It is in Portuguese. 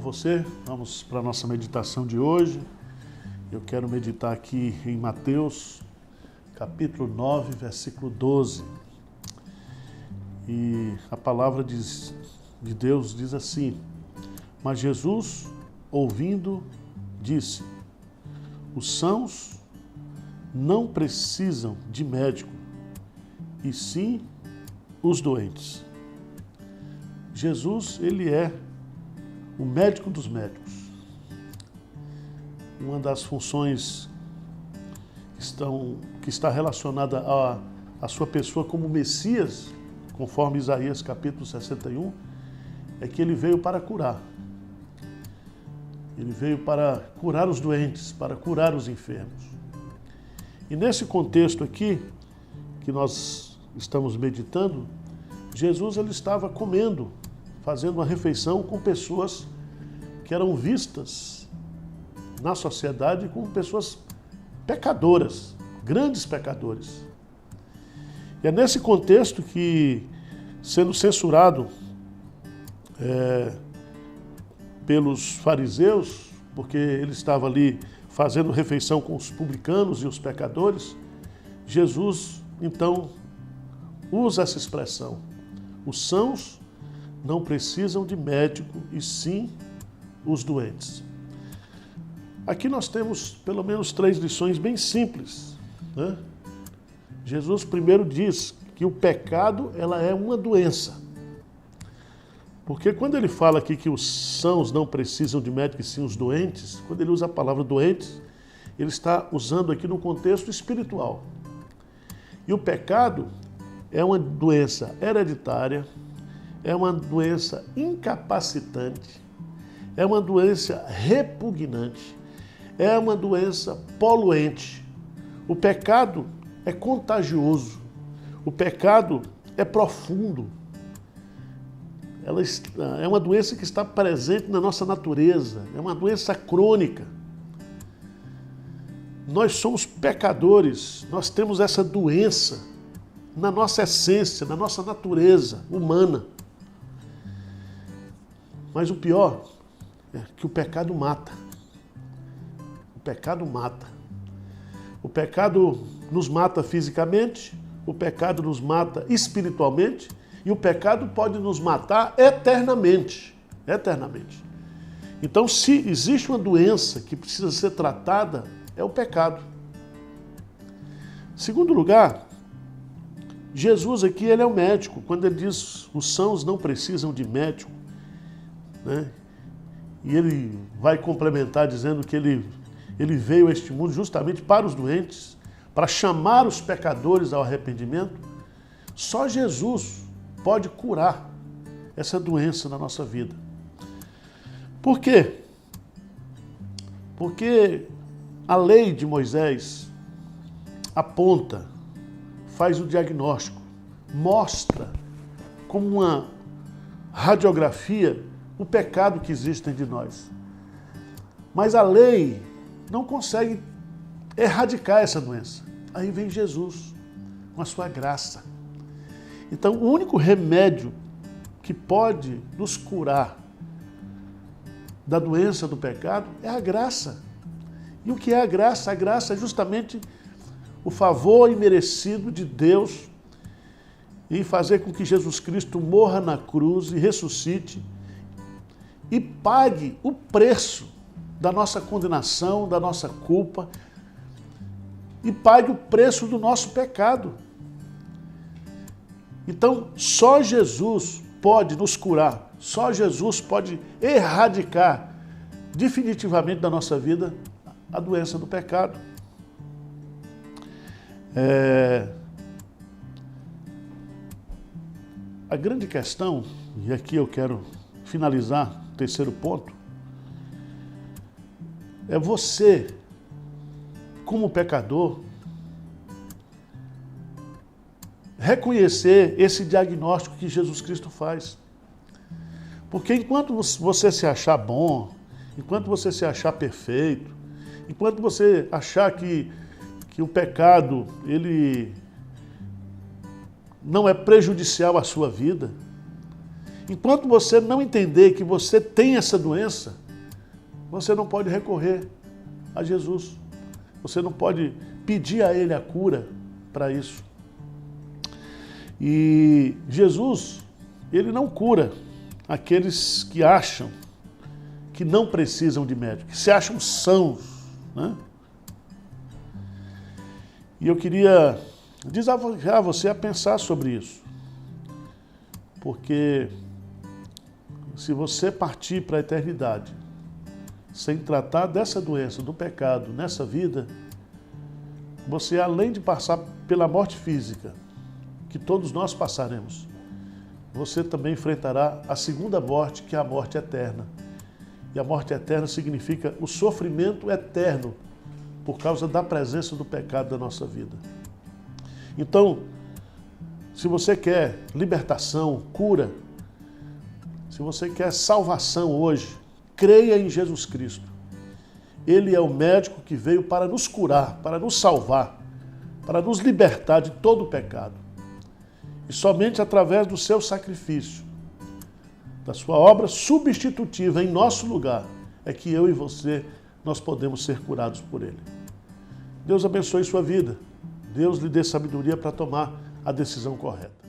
você. Vamos para a nossa meditação de hoje. Eu quero meditar aqui em Mateus, capítulo 9, versículo 12. E a palavra de Deus diz assim: Mas Jesus, ouvindo, disse: Os sãos não precisam de médico, e sim os doentes. Jesus, ele é o médico dos médicos. Uma das funções que está relacionada à sua pessoa como Messias, conforme Isaías capítulo 61, é que ele veio para curar. Ele veio para curar os doentes, para curar os enfermos. E nesse contexto aqui, que nós estamos meditando, Jesus ele estava comendo, fazendo uma refeição com pessoas que eram vistas na sociedade como pessoas pecadoras, grandes pecadores. E é nesse contexto que, sendo censurado pelos fariseus, porque ele estava ali fazendo refeição com os publicanos e os pecadores, Jesus, então, usa essa expressão: os sãos não precisam de médico, e sim os doentes. Aqui nós temos pelo menos 3 lições bem simples, né? Jesus primeiro diz que o pecado ela é uma doença. Porque quando ele fala aqui que os sãos não precisam de médico, e sim os doentes, quando ele usa a palavra doentes, ele está usando aqui no contexto espiritual. E o pecado é uma doença hereditária, é uma doença incapacitante, é uma doença repugnante, é uma doença poluente. O pecado é contagioso, o pecado é profundo. É uma doença que está presente na nossa natureza, é uma doença crônica. Nós somos pecadores, nós temos essa doença na nossa essência, na nossa natureza humana. Mas o pior é que o pecado mata. O pecado mata. O pecado nos mata fisicamente, o pecado nos mata espiritualmente e o pecado pode nos matar eternamente. Eternamente. Então, se existe uma doença que precisa ser tratada, é o pecado. Segundo lugar, Jesus aqui ele é o médico. Quando ele diz os sãos não precisam de médico, né? E ele vai complementar dizendo que ele veio a este mundo justamente para os doentes, para chamar os pecadores ao arrependimento. Só Jesus pode curar essa doença na nossa vida. Por quê? Porque a lei de Moisés aponta, faz o diagnóstico, mostra como uma radiografia o pecado que existe dentro de nós. Mas a lei não consegue erradicar essa doença. Aí vem Jesus, com a sua graça. Então, o único remédio que pode nos curar da doença do pecado é a graça. E o que é a graça? A graça é justamente o favor imerecido de Deus em fazer com que Jesus Cristo morra na cruz e ressuscite e pague o preço da nossa condenação, da nossa culpa, e pague o preço do nosso pecado. Então, só Jesus pode nos curar, só Jesus pode erradicar definitivamente da nossa vida a doença do pecado. A grande questão, e aqui eu quero finalizar o terceiro ponto, é você, como pecador, reconhecer esse diagnóstico que Jesus Cristo faz. Porque enquanto você se achar bom, enquanto você se achar perfeito, enquanto você achar que o pecado ele não é prejudicial à sua vida, Enquanto você não entender que você tem essa doença, você não pode recorrer a Jesus. Você não pode pedir a Ele a cura para isso. E Jesus, Ele não cura aqueles que acham que não precisam de médico, que se acham sãos, né? E eu queria desafiar você a pensar sobre isso. Porque se você partir para a eternidade sem tratar dessa doença, do pecado, nessa vida, você, além de passar pela morte física, que todos nós passaremos, você também enfrentará a segunda morte, que é a morte eterna. E a morte eterna significa o sofrimento eterno por causa da presença do pecado da nossa vida. Então, se você quer libertação, cura, se você quer salvação hoje, creia em Jesus Cristo. Ele é o médico que veio para nos curar, para nos salvar, para nos libertar de todo o pecado. E somente através do seu sacrifício, da sua obra substitutiva em nosso lugar, é que eu e você, nós podemos ser curados por Ele. Deus abençoe sua vida. Deus lhe dê sabedoria para tomar a decisão correta.